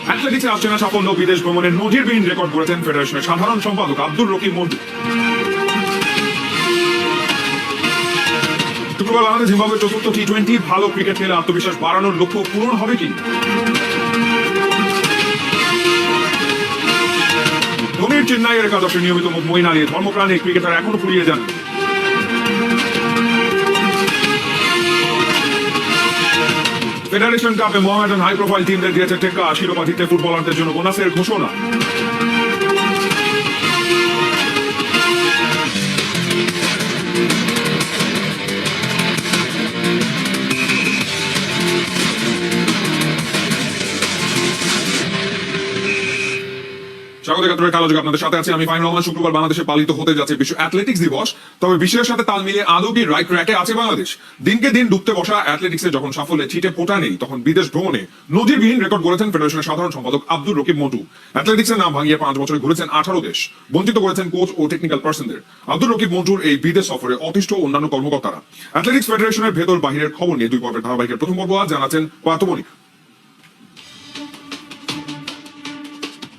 অ্যাথলেটিক্সে আসছে না সাফল্য, বিদেশ ভ্রমণের নজিরবিহীন রেকর্ড করেছেন ফেডারেশনের সাধারণ সম্পাদক আব্দুর রকিব মন্টু। শুক্রবার বাংলাদেশ জিম্বাবুয়ের চতুর্থ টি-20 ভালো ক্রিকেট খেলে আত্মবিশ্বাস বাড়ানোর লক্ষ্য পূরণ হবে কি? ধোনির চেন্নাইয়ের একাদশে নিয়মিত মুখ মইন আলী ধর্মপ্রাণে ক্রিকেটার এখনো ফুরিয়ে যান। ফেডারেশন কাপে মোহামেডান হাই প্রোফাইল টিমদের দিয়েছে টেক্কা, শিরোপা জিতে ফুটবলারদের জন্য বোনাসের ঘোষণা। স্বাগত একাত্তরের কালো যুগে আপনাদের সাথে আছি আমি ফাহিম রহমান। শুক্রবার বাংলাদেশে পালিত হতে যাচ্ছে বিশ্ব অ্যাথলেটিক্স দিবস। তবে বিশ্বের সাথে তাল মিলিয়ে আদৌ কি রাইট ট্র্যাকে আছে বাংলাদেশ? দিনকে দিন ডুবতে বসা অ্যাথলেটিক্সে যখন সাফল্যে ছিটে ফোটা নেই, তখন বিদেশ ভ্রমণে নজিরবিহীন রেকর্ড করেছেন ফেডারেশনের সাধারণ সম্পাদক আব্দুর রকিব মন্টু। অ্যাথলেটিক্সের নাম ভাঙিয়ে 5 বছরে ঘুরেছেন 18 দেশ, বঞ্চিত করেছেন কোচ ও টেকনিক্যাল পার্সনদের। আব্দুর রকিব মন্টুর এই বিদেশ সফরে অতিষ্ঠ অন্যান্য কর্মকর্তারা। অ্যাথলেটিক্স ফেডারেশনের ভেতর বাহিরের খবর নিয়ে 2 পর্বের ধারাবাহিকের প্রথম পর্ব আজ জানাচ্ছেন Parthamoni.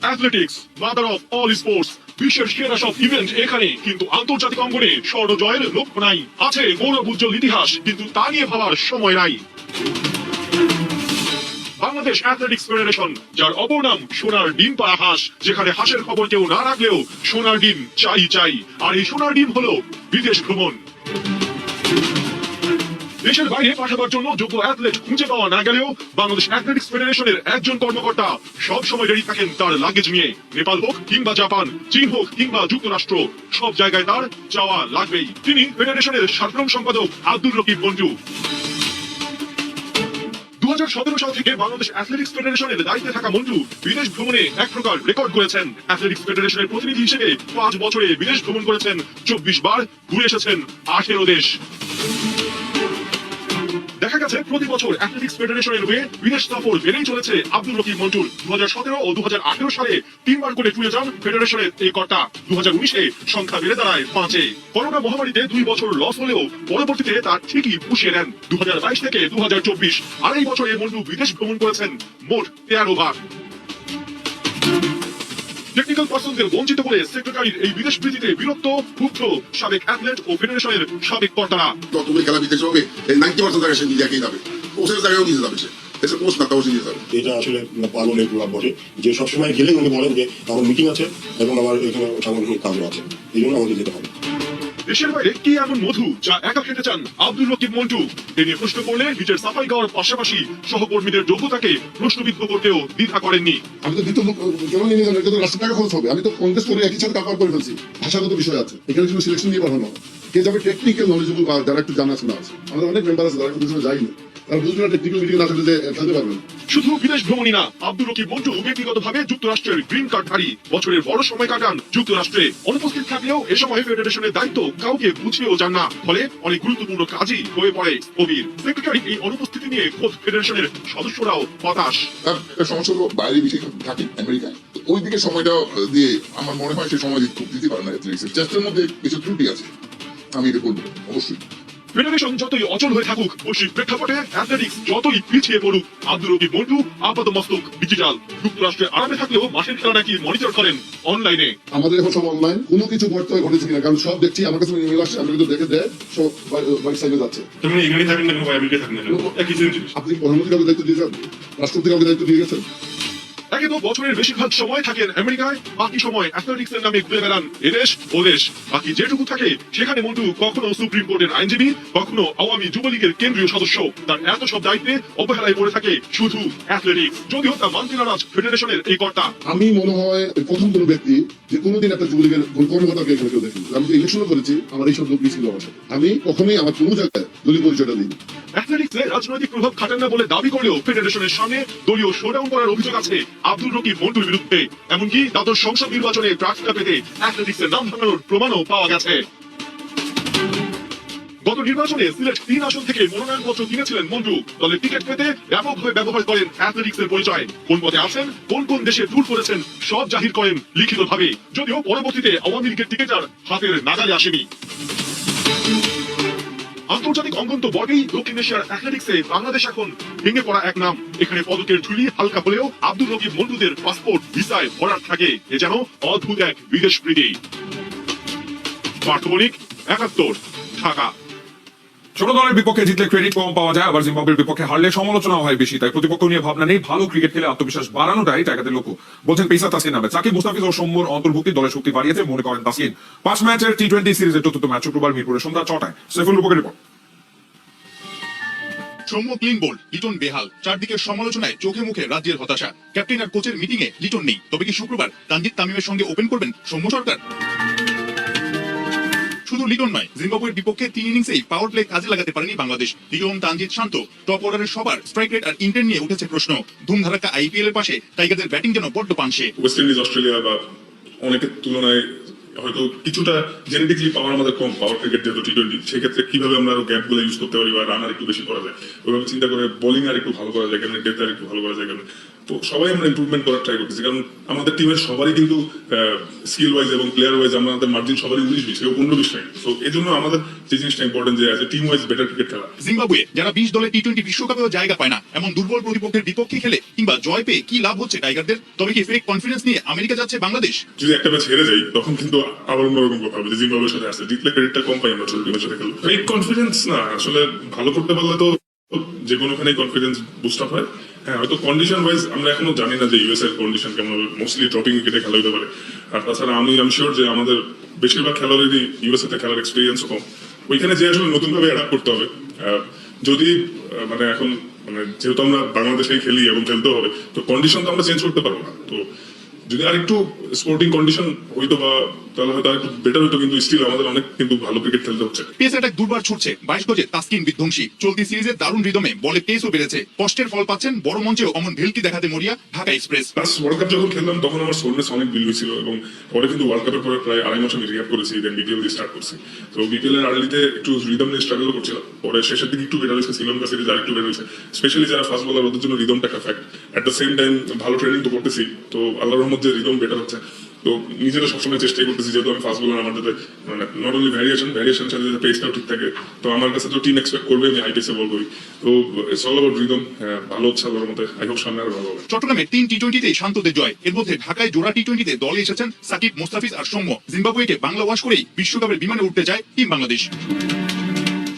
Athletics mother of all sports, বিশ্বের সেরা সব ইভেন্ট এখানে, কিন্তু আন্তর্জাতিক অঙ্গনে স্বর্ণ জয়ের লক্ষ্য নাই। আছে গৌরব উজ্জ্বল ইতিহাস, কিন্তু তা নিয়ে ভাবার সময় নাই। বাংলাদেশ অ্যাথলেটিক্স ফেডারেশন, যার অপর নাম সোনার ডিম পাড়া হাঁস, যেখানে হাঁসের খবর কেউ না রাখলেও সোনার ডিম চাই চাই। আর এই সোনার ডিম হলো বিদেশ ভ্রমণ। দেশের বাইরে পাঠাবার জন্য যোগ্য অ্যাথলেট খুঁজে পাওয়া না গেলেও বাংলাদেশ অ্যাথলেটিক্স ফেডারেশনের একজন কর্মকর্তা সব সময় রেডি থাকেন তার লাগেজ নিয়ে। নেপাল হোক কিংবা জাপান, চীন হোক কিংবা যুক্তরাষ্ট্র, সব জায়গায় তার যাওয়া লাগবেই। তিনি ফেডারেশনের সাধারণ সম্পাদক আব্দুর রকিব মন্টু। 2017 সাল থেকে বাংলাদেশ অ্যাথলেটিক্স ফেডারেশনের দায়িত্বে থাকা মন্টু বিদেশ ভ্রমণে এক প্রকার রেকর্ড করেছেন। অ্যাথলেটিক্স ফেডারেশনের প্রতিনিধি হিসেবে 5 বছরে বিদেশ ভ্রমণ করেছেন 24 বার, ঘুরে এসেছেন 18 দেশ। দেখা গেছে প্রতি বছর অ্যাথলেটিক্স ফেডারেশনের হয়ে বিদেশ সফর বেড়েই চলেছে আব্দুর রকিব মন্টুর। 2017 ও 2018 সালে 3 বার করে ট্যুরে যান ফেডারেশনের এই কর্তা। 2019-এ সংখ্যা বেড়ে দাঁড়ায় 5-এ। করোনা মহামারীতে 2 বছর লস হলেও পরবর্তীতে তার ঠিকই পুষিয়ে নেন। 2022 থেকে 2024 আড়াই বছরে মন্টু বিদেশ ভ্রমণ করেছেন মোট 13 বার। টেকনিক্যাল পার্সনদের বঞ্চিত করে সেক্রেটারির এই বিদেশ প্রীতিতে বিরক্ত, ক্ষুব্ধ সাবেক অ্যাথলেট ও ফেডারেশনের সাবেক কর্তারা। তুমি খেলা বিদেশে হবে, 90% জায়গায় সে নিজেকেই যাবে, কোচের জায়গায়ও নিজে যাবে, সে এসে কোচ না তাও সে নিজে যাবে। এটা আসলে পাগলের প্রভাব বটে, যে সবসময় গেলে উনি বলেন যে আমার মিটিং আছে এবং আমার এখানে সাংগঠনিক কাজও আছে, এই জন্য আমাকে যেতে হবে। দেশের বাইরে কি এমন মধু যা একা খেতে চান আব্দুর রকিব মন্টু? এ নিয়ে প্রশ্ন করলে নিজের সাফাই গাওয়ার পাশাপাশি সহকর্মীদের যোগ্যতাকে প্রশ্নবিদ্ধ করতেও দ্বিধা করেননি। আমি তো দ্বিতীয় কেমন নিয়ে যাবেন, এটা তো রাষ্ট্র টাকা খরচ হবে। আমি তো কংগ্রেস করে একই সাথে কারবার করে ফেলছি। ভাষাগত বিষয় আছে, এখানে শুধু সিলেকশন নিয়ে পাঠানো কে যাবে, টেকনিক্যাল নলেজেবল বা যারা একটু জানাশোনা আছে। আমাদের অনেক মেম্বার আছে যারা কিন্তু যায়নি, তারা বুঝবে না টেকনিক্যাল মিটিং না থাকলে যে খেলতে পারবেন। শুধু বিদেশ ভ্রমণই না, আব্দুর রকিব মন্টু ব্যক্তিগতভাবে যুক্তরাষ্ট্রের গ্রিন কার্ডধারী। বছরের বড় সময় কাটান যুক্তরাষ্ট্রে। অনুপস্থিত থাকলেও এ সময় ফেডারেশনের দায়িত্ব কাউকে বুঝিয়েও যান না, ফলে অনেক গুরুত্বপূর্ণ কাজই হয়ে পড়ে স্থবির। সেক্রেটারি এই অনুপস্থিতি নিয়ে খোদ ফেডারেশনের সদস্যরাও হতাশ। সমস্যা হলো বাইরে বেশি থাকি আমেরিকায়, ওই দিকে সময়টা দিয়ে আমার মনে হয় সে সময় দিতে পারে না। চেষ্টার মধ্যে কিছু ত্রুটি আছে, আমি এটা করবো অবশ্যই। ফেডারেশন যতই অচল হয়ে থাকুক, বৈশ্বিক প্রেক্ষাপটে অ্যাথলেটিক্স যতই পিছিয়ে পড়ুক, আব্দুর রকিব মন্টু আপাত মস্তক ডিজিটাল। যুক্তরাষ্ট্রে আরামে থাকলেও মাসের খেলা নাকি মনিটর করেন অনলাইনে। আমাদের এখন সব অনলাইন, কোনো কিছু বর্তমানে ঘটেছে কিনা, কারণ সব দেখছি আমার কাছে ইমেল আসছে, আমি কিন্তু দেখে দেয় সব বাইক সাইডে যাচ্ছে। এখানে থাকেন না, আমেরিকায় থাকেন না, একই জিনিস। আপনি প্রধানমন্ত্রী কাউকে দায়িত্ব দিয়েছেন, রাষ্ট্রপতি কাউকে দায়িত্ব দিয়ে গেছেন। একে তো বছরের বেশিরভাগ সময় থাকেন আমেরিকায়, বাকি সময় অ্যাথলেটিক্সের নামে ঘুরে বেড়ান এদেশ ওদেশ। বাকি যেটুকু থাকে সেখানে মন্টু কখনো সুপ্রিম কোর্টের আইনজীবী, কখনো আওয়ামী যুবলীগের কেন্দ্রীয় সদস্য। তার এত সব দায়িত্বে অবহেলায় পড়ে থাকে শুধু অ্যাথলেটিক্স, যদিও তা মানতে নারাজ ফেডারেশনের এই কর্তা। আমি মনে হয় প্রথম কোনো ব্যক্তি যে কোনোদিন একটা যুবলীগের কর্মকর্তাকে এখানে কেউ দেখেনি। আমি যে ইলেকশনও করেছি, আমার এইসব লোক ছিল আমার সাথে। আমি কখনোই আমার কোনো জায়গায় দলীয় পরিচয়টা দিইনি। অ্যাথলেটিক্সে রাজনৈতিক প্রভাব খাটেন না বলে দাবি করলেও ফেডারেশনের সামনে দলীয় শোডাউন করার অভিযোগ আছে আব্দুর রকিব মন্টুর বিরুদ্ধে। এমনকি দ্বাদশ সংসদ নির্বাচনে প্রার্থিতা পেতে অ্যাথলেটিক্সের নাম ভাঙানোর প্রমাণও পাওয়া গেছে। গত নির্বাচনে সিলেট 3 আসন থেকে মনোনয়নপত্র কিনেছিলেন মন্টু। দলের টিকিট পেতে ব্যাপকভাবে ব্যবহার করেন অ্যাথলেটিক্সের পরিচয়। কোন পথে আছেন, কোন কোন দেশে ট্যুর করেছেন, সব জাহির করেন লিখিতভাবে। যদিও পরবর্তীতে আওয়ামী লীগের টিকিট আর হাতের নাগালে আসেনি। আন্তর্জাতিক অঙ্গন তো বটেই, দক্ষিণ এশিয়ার অ্যাথলেটিক্সে বাংলাদেশ এখন ভেঙে পড়া এক নাম। এখানে পদকের ঝুলি হালকা হলেও আব্দুর রকিব মন্টুদের পাসপোর্ট ভিসায় ভরাট থাকে। এ যেন অদ্ভুত এক বিদেশ প্রীতি। পার্থবণিক, ৭১, ঢাকা। ছোট দলের বিপক্ষে জিতলে ক্রেডিট কম পাওয়া যায়, আবার জিম্বাবুয়ের বিপক্ষে হারলে সমালোচনা হয় বেশি। তাই প্রতিপক্ষ নিয়ে ভাবনা নেই, ভালো ক্রিকেট খেলে আত্মবিশ্বাস বাড়ানোটাই টাইগারদের লক্ষ্য, বলছেন পেসার তাসকিন আহমেদ। সাকিব, মুস্তাফিজ ও সৌম্যর অন্তর্ভুক্তি দলের শক্তি বাড়িয়েছে মনে করেন তাসকিন। 5 ম্যাচের টি-20 সিরিজের চতুর্থ ম্যাচ শুক্রবার মিরপুরে সন্ধ্যা 6টায়। সাইফুল রূপকের রিপোর্ট। সৌম্য ক্লিন বোল্ড, লিটন বেহাল, চারদিকের সমালোচনায় চোখে মুখে রাজ্যের হতাশা। ক্যাপ্টেন আর কোচের মিটিং এ লিটন নেই, তবে কি শুক্রবার তানজিদ তামিমের সঙ্গে ওপেন করবেন সৌম্য সরকার? শুধু লিটন নয়, জিম্বাবুয়ের বিপক্ষে 3 ইনিংসেই পাওয়ার প্লে কাজে লাগাতে পারেনি বাংলাদেশ। লিটন, তানজিদ, শান্ত, টপ অর্ডারের সবার স্ট্রাইক রেট আর ইন্টেন্ট নিয়ে উঠেছে প্রশ্ন। ধুমধারাক্কা আইপিএল এর পাশে টাইগারদের ব্যাটিং যেন বড্ড পানসে। ওয়েস্ট ইন্ডিজ, অস্ট্রেলিয়া বা অনেকের তুলনায় হয়তো কিছুটা জেনেটিকলি পাওয়ার আমাদের কম, পাওয়ার ক্রিকেট যেহেতু টি-20, সেক্ষেত্রে কিভাবে আমরা আরো গ্যাপ গুলো ইউজ করতে পারি বা রান আর একটু বেশি করা যায়, ওইভাবে চিন্তা করে বোলিং আর একটু ভালো করা যায়, কেমন ডেথ আর একটু ভালো করা যায়, কেমন তো সবাই আমরা ইমপ্রুভমেন্ট করার ট্রাই করতেছি। কারণ আমাদের টিমের সবারই কিন্তু স্কিল ওয়াইজ এবং প্লেয়ার ওয়াইজ আমাদের মার্জিন সবারই 19-20 কেউ 15-20 নাই। তো এই জন্য আমাদের যে জিনিসটা ইম্পর্টেন্ট যে আছে টিম ওয়াইজ বেটার ক্রিকেট খেলা। জিম্বাবুয়ে যারা 20 দলে টি-20 বিশ্বকাপেও জায়গা পায় না, এমন দুর্বল প্রতিপক্ষের বিপক্ষে খেলে কিংবা জয় পেয়ে কি লাভ হচ্ছে টাইগারদের? তবে কি ফেক কনফিডেন্স নিয়ে আমেরিকা যাচ্ছে বাংলাদেশ? যদি একটা ম্যাচ হেরে যাই তখন কিন্তু আবার অন্যরকম কথা হবে যে জিম্বাবুয়ের সাথে আসছে, জিতলে ক্রেডিটটা কম পাই আমরা ছোট টিমের সাথে খেলবো। এই কনফিডেন্স না, আসলে ভালো করতে পারলে তো যে কোনোখানেই কনফিডেন্স বুস্ট আপ হয়। হ্যাঁ, হয়তো কন্ডিশন ওয়াইজ আমরা এখনো জানি না যে ইউএস এর কন্ডিশন কেমন হবে, মোস্টলি ড্রপিং উইকেটে খেলা হতে পারে। আর তাছাড়া আমি শিওর যে আমাদের বেশিরভাগ খেলোয়াড়েরই ইউএসএ তে খেলার এক্সপিরিয়েন্স কম, ওইখানে যে আসলে নতুন ভাবে অ্যাডাপ্ট করতে হবে। যদি মানে এখন মানে যেহেতু আমরা বাংলাদেশেই খেলি এবং খেলতে হবে, তো কন্ডিশন তো আমরা চেঞ্জ করতে পারবো না। তো যদি আর একটু স্পোর্টিং কন্ডিশন হইতো বা তাহলে হয়তো আর একটু বেটার হতো, কিন্তু স্টিল আমাদের অনেক কিন্তু ভালো ক্রিকেট খেলতে হচ্ছে। পেস অ্যাটাক দুর্বার ছুটছে, 22 গজে তাসকিন বিধ্বংসী। চলতি সিরিজের দারুণ রিদমে বলে পেসও বেড়েছে, কষ্টের ফল পাচ্ছেন। বড় মঞ্চেও অমন ভেলকি দেখাতে মরিয়া Dhaka express. Last world cup যখন খেললাম তখন আমার সোলনেস অনেক বিল হয়েছিল, এবং পরে কিন্তু ওয়ার্ল্ড কাপের পরে প্রায় 2.5 মাস আমি রিহ্যাব করেছি, দেন বিপিএল দিয়ে স্টার্ট করছি। তো বিপিএল এর আর্লিতে একটু রিদম নিয়ে স্ট্রাগল করছিলাম, পরে শেষের দিকে একটু বেটার হয়েছে, শ্রীলঙ্কা সিরিজ আর একটু বেটার হয়েছে। স্পেশালি যারা ফাস্ট বলার ওদের জন্য রিদমটা একটা fact. At the same time ভালো ট্রেনিং তো করতেছি, তো আল্লাহর রহমত যে রিদম বেটার হচ্ছে। তো নিজেরা সবসময় চেষ্টাই করতেছি, যেহেতু আমি ফাস্ট বলার, আমার যাতে মানে নট অনলি ভ্যারিয়েশন সাথে যাতে পেসটাও ঠিক থাকে। তো আমার কাছে তো টিম এক্সপেক্ট করবে আমি হাই পেসে বল করি। তো ইটস অল অ্যাবাউট রিদম। ভালো হচ্ছে আল্লাহর রহমতে, আই হোপ সামনে আরো ভালো হবে। চট্টগ্রামে 3 টি-20তেই শান্তদের জয়। এর মধ্যে ঢাকায় জোড়া টি-20তে দলে এসেছেন সাকিব, মুস্তাফিজ আর সৌম্য। জিম্বাবুয়েকে বাংলা ওয়াশ করেই বিশ্বকাপের বিমানে উঠতে যায় টিম বাংলাদেশ।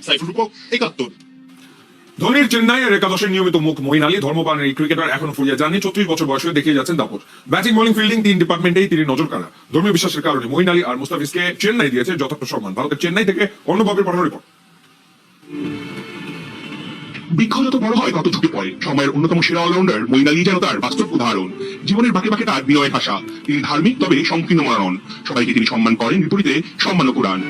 সাইফুল রূপক, ৭১। ধোনির চেন্নাইয়ের একাদশের নিয়মিত মুখ মঈন আলী। ধর্মপানের এই ক্রিকেটার এখনো ফুরিয়ে যাননি, 34 বছর বয়সে দেখিয়ে যাচ্ছেন দাপট। ব্যাটিং, বোলিং, ফিল্ডিং 3 ডিপার্টমেন্টেই তিনি নজর কাড়া। ধর্মীয় বিশ্বাসের কারণে মঈন আলী আর মুস্তাফিজকে চেন্নাই দিয়েছে যথার্থ সম্মান। ভারতের চেন্নাই থেকে অন্যভাবে পাঠানো রিপোর্ট। বৃক্ষ যত বড় হয় তত ঝুঁকে পড়ে। সময়ের অন্যতম সেরা অলরাউন্ডার মঈন আলী যেন তার বাস্তব উদাহরণ। জীবনের বাঁকে বাঁকে তার বিনয়ের ভাষা। তিনি ধার্মিক তবে সংকীর্ণ মনন। সবাইকে তিনি সম্মান করেন, বিপরীতে সম্মানও কুড়ান।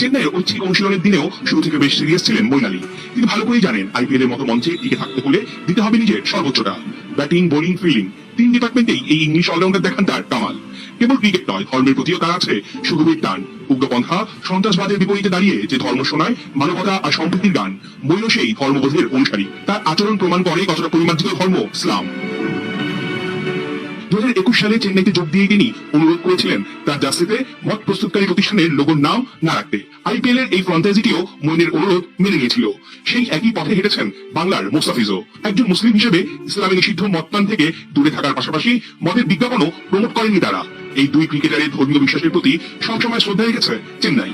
চেন্নাইয়ের ঐচ্ছিক অনুশীলনের দিনেও শুরু থেকে বেশ সিরিয়াস ছিলেন মঈন আলী। তিনি ভালো করেই জানেন আইপিএল এর মতো মঞ্চে টিকে থাকতে হলে দিতে হবে নিজের সর্বোচ্চটা। ব্যাটিং, বোলিং, ফিল্ডিং 3 ডিপার্টমেন্টেই এই ইংলিশ অলরাউন্ডার দেখান তার কামাল। কেবল ক্রিকেট নয়, ধর্মের প্রতিও তার আছে সুগভীর টান। উগ্রপন্থা, সন্ত্রাসবাদের বিপরীতে দাঁড়িয়ে যে ধর্ম শোনায় মানবতা আর সম্প্রীতির গান, মঈনও সেই ধর্মবোধের অনুসারী। তার আচরণ প্রমাণ করে কতটা পরিমার্জিত ধর্ম ইসলাম। 2021 সালে চেন্নাইতে যোগ দিয়ে তিনি অনুরোধ করেছিলেন তার জার্সিতে মদ প্রস্তুতকারী প্রতিষ্ঠানের লোগোর নাম না রাখতে। আইপিএল এর এই ফ্রন্টাইজিটিও মঈনের অনুরোধ মেনে নিয়েছিল। সেই একই পথে হেঁটেছেন বাংলার মুস্তাফিজও। একজন মুসলিম হিসেবে ইসলামী নিষিদ্ধ মদপান থেকে দূরে থাকার পাশাপাশি মদের বিজ্ঞাপনও প্রমোট করেননি তারা। এই দুই ক্রিকেটারের ধর্মীয় বিশ্বাসের প্রতি সবসময় শ্রদ্ধা রেখেছে চেন্নাই।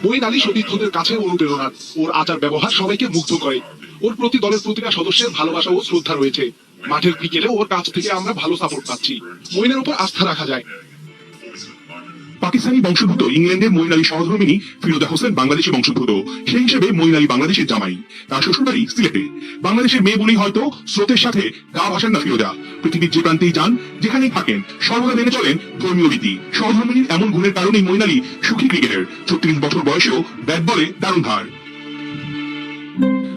মঈন আলী সতীর্থদের কাছে অনুপ্রেরণার। ওর আচার ব্যবহার সবাইকে মুগ্ধ করে। ওর প্রতি দলের প্রতিটা সদস্যের ভালোবাসা ও শ্রদ্ধা রয়েছে। মাঠের ক্রিকেটে ওর কাছ থেকে আমরা ভালো সাপোর্ট পাচ্ছি। মঈনের উপর আস্থা রাখা যায়। পাকিস্তানি বংশোদ্ভূত ইংল্যান্ডের মঈন আলী সহধর্মিনী ফিরোজা হোসেন বাংলাদেশি বংশোদ্ভূত। সেই হিসেবে মঈন আলী বাংলাদেশের জামাই। তার শ্বশুরবাড়ি সিলেটে। বাংলাদেশের মেয়ে বলেই হয়তো স্রোতের সাথে গা ভাসান না ফিরোজা। পৃথিবীর যে প্রান্তেই যান, যেখানেই থাকেন, সর্বদা মেনে চলেন ধর্মীয় রীতি। সহধর্মিনীর এমন গুণের কারণেই মঈন আলী সুখী ক্রিকেটার। 36 বছর বয়সেও ব্যাট বলে দারুণ ধার।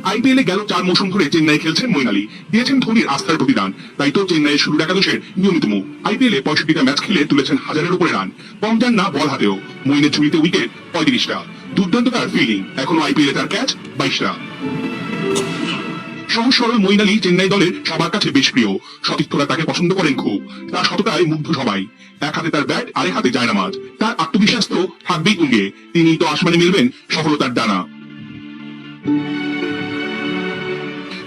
আইপিএলে গেল 4 মৌসুম ধরে চেন্নাই খেলছেন মঈন আলী। দিয়েছেন ধোনির আস্থার প্রতিদান। তাই তো চেন্নাইয়ের শুরুর একাদশের নিয়মিত মুখ। আইপিএলে 65টা ম্যাচ খেলে তুলেছেন 1000-এর উপরে রান। কম যান না বল হাতেও। মঈনের ঝুলিতে উইকেট 35টা। দুর্দান্ত তার ফিল্ডিং। এখনো আইপিএলে তার ক্যাচ 22টা। সহজ সরল মঈন আলী চেন্নাই দলের সবার কাছে বেশ প্রিয়। সতীর্থরা তাকে পছন্দ করেন খুব। তার সততায় মুগ্ধ সবাই। এক হাতে তার ব্যাট, আরেক হাতে জায়নামাজ। তার আত্মবিশ্বাস তো থাকবেই তুঙ্গে। তিনি তো আসমানে মিলবেন সফলতার ডানা।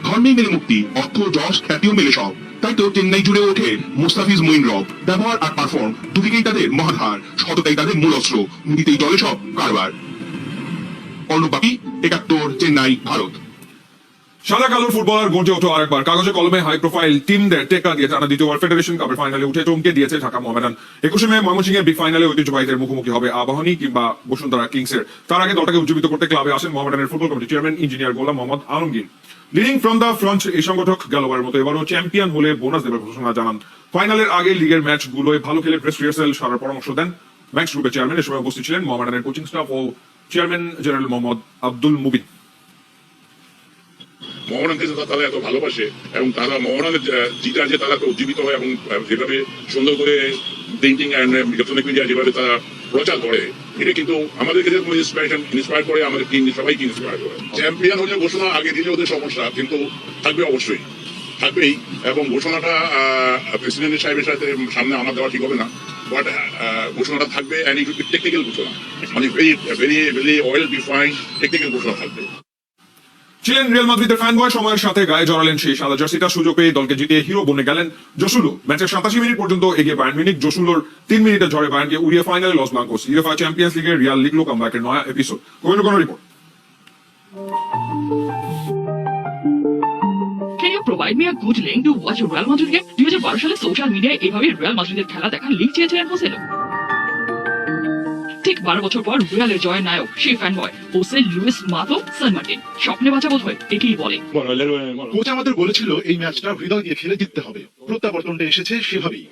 ধর্মেই মেলে মুক্তি, অর্থ, যশ, খ্যাতিও মেলে সব। তাই তো চেন্নাই জুড়ে ওঠে মুস্তাফিজ মঈন রব। ব্যবহার আর পারফর্ম দুদিকেই তাদের মহাধার, সততাই তাদের মূল অস্ত্র, নীতিতেই চলে সব কারবার। অর্ণব বাপি, ৭১, চেন্নাই, ভারত। সাদা কালোর ফুটবলার গর্জে ওঠো আরেকবার। কাগজে কলমে হাই প্রোফাইল টিমদের টেক্কা দিয়ে টানা দ্বিতীয়বার ফেডারেশন কাপের ফাইনালে উঠে চমকে দিয়েছে ঢাকা মোহামেডান। ২১ মে ময়মনসিংহের বিগ ফাইনালে ঐতিহ্যবাহীদের মুখোমুখি হবে আবাহনী কিংবা বসুন্ধরা কিংসের। তার আগে দলটাকে উজ্জীবিত করতে ক্লাবে আসেন মোহামেডানের football committee chairman engineer Golam Mohammad Alamgir. Leading from the front এই সংগঠক গেলবার মতো এবারও চ্যাম্পিয়ন হলে বোনাস দেবার ঘোষণা জানান। ফাইনালের আগে লিগের ম্যাচগুলোয় ভালো খেলে প্রেস রিহার্সাল সারার পরামর্শ দেন ম্যাক্স গ্রুপের চেয়ারম্যান। এ সময় উপস্থিত ছিলেন মোহামেডানের কোচিং স্টাফ ও চেয়ারম্যান জেনারেল মোহাম্মদ আব্দুল মুবিন। মোহনানকে যে তারা এত ভালোবাসে এবং তারা মোহনানের জিতা যে তারা উজ্জীবিত হয় এবং যেভাবে সুন্দর করে প্রিন্টিং অ্যান্ড ইলেকট্রনিক মিডিয়া যেভাবে তারা প্রচার করে, এটা কিন্তু আমাদেরকে যেরকম ইন্সপায়ার করে, আমাদের সবাইকে ইন্সপায়ার করে। চ্যাম্পিয়ন হলে ঘোষণা আগে দিলে ওদের সমস্যা, কিন্তু থাকবে অবশ্যই থাকবেই। এবং ঘোষণাটা প্রেসিডেন্ট সাহেবের সাথে সামনে আমার দেওয়া ঠিক হবে না, বাট ঘোষণাটা থাকবে অ্যান্ড ইট টেকনিক্যাল ঘোষণা, মানে very very very well defined technical ঘোষণা থাকবে। ছিলেন রিয়াল মাদ্রিদের ফ্যান বয়, সময়ের সাথে গায়ে জড়ালেন সেই সাদা জার্সিটা। সুযোগ পেয়ে দলকে জিতিয়ে হিরো বনে গেলেন জসুলো। ম্যাচের ৮৭ মিনিট পর্যন্ত এগিয়ে বায়ার্ন মিউনিখ। জসুলোর ৩ মিনিটে ঝড়ে বায়ার্নকে উড়িয়ে ফাইনালে লস ব্লাঙ্কোস। ইউএফা চ্যাম্পিয়ন্স লিগের রিয়াল লিগলো কামব্যাকের নয়া এপিসোড। কোন report. Can you provide me a good link to watch a Real Madrid game? 2012 সালে সোশ্যাল মিডিয়ায় এভাবে রিয়াল মাদ্রিদের খেলা দেখার লিঙ্ক চেয়েছিলেন হোসেলো। ঠিক 12 বছর পর রিয়ালের জয়ের নায়ক সেই ফ্যান বয় হোসে লুইস মাতো সান মার্টিন। স্বপ্নে বাঁচা বোধ হয় একেই বলে। কোচ আমাদের বলেছিল এই ম্যাচটা হৃদয় দিয়ে খেলে জিততে হবে। প্রত্যাবর্তনটা এসেছে সেভাবেই।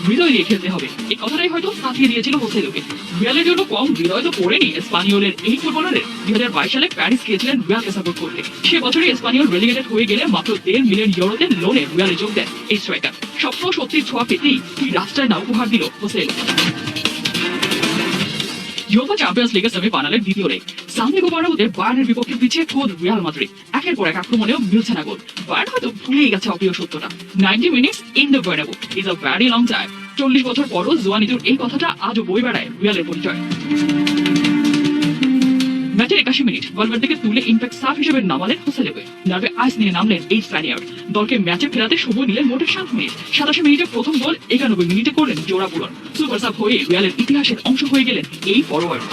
হৃদয় দিয়ে খেলতে হবে, এই কথাটাই হয়তো সাথিয়ে দিয়েছিল হোসেলোকে। রিয়ালের জন্য কম হৃদয় তো পড়েনি স্পানিওলের এই ফুটবলারের। 2022 সালে প্যারিস গিয়েছিলেন রিয়ালকে সাপোর্ট করতে। সে বছরই স্পানিওল রেলিগেটেড হয়ে গেলে মাত্র 1.5 মিলিয়ন ইউরোতে লোনে রিয়ালে যোগ দেন এই স্ট্রাইকার। স্বপ্ন সত্যির ছোঁয়া পেতেই কি রাস্তায় না উপহার দিল হোসেলো। ইউরোপা চ্যাম্পিয়ন্স লিগের সেমিফাইনালের দ্বিতীয় লেগ সান্তিয়াগো বার্নাব্যুতে বায়ার্নের বিপক্ষে পিছিয়ে খোদ রিয়াল মাদ্রিদ। একের পর এক আক্রমণেও মিলছে না গোল। বায়ার্ন হয়তো ভুলেই গেছে অপ্রিয় সত্যটা। 90 minutes in the Bernabeu is a very long time. 40 বছর পরও জোয়ানিজুর এই কথাটা আজও বই বেড়ায় রিয়ালের পরিচয়। ম্যাচের 81 মিনিট ভলভার্দেকে থেকে তুলে ইম্প্যাক্ট সাব হিসেবে নামালেন হোসেলো। নার্ভে আইস নিয়ে নামলেন এই স্প্যানিয়ার্ড। দলকে ম্যাচে ফেরাতে সময় নিলেন মোটে 7 মিনিট। 87 মিনিটে প্রথম গোল, 91 মিনিটে করলেন জোড়া পূরণ। সুপার সাব হয়ে রিয়ালের ইতিহাসের অংশ হয়ে গেলেন এই ফরোয়ার্ড।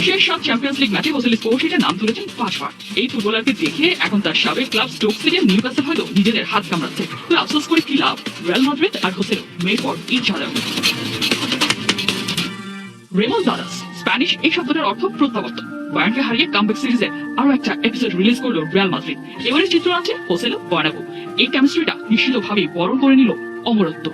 শেষ 7 চ্যাম্পিয়ন্স লিগ ম্যাচে হোসেলো স্কোর শিটে নাম তুলেছেন 5 বার। এই ফুটবলারকে দেখে এখন তার সাবেক ক্লাব স্টোক সিটি নিউক্যাসল হয়তো নিজেদের হাত কামড়াচ্ছে। তো আফসোস করে কি লাভ? রিয়াল মাদ্রিদ আর Joselu made for each other. Remontadas Spanish এই শব্দটার অর্থ প্রত্যাবর্তন। বায়ার্নকে হারিয়ে কামব্যাক সিরিজে আরো একটা এপিসোড রিলিজ করলো রিয়াল মাদ্রিদ। এবারে চিত্র আছে হোসেলো বার্নাব্যু। এই কেমিস্ট্রিটা নিশ্চিতভাবেই বরণ করে নিল অমরত্ব।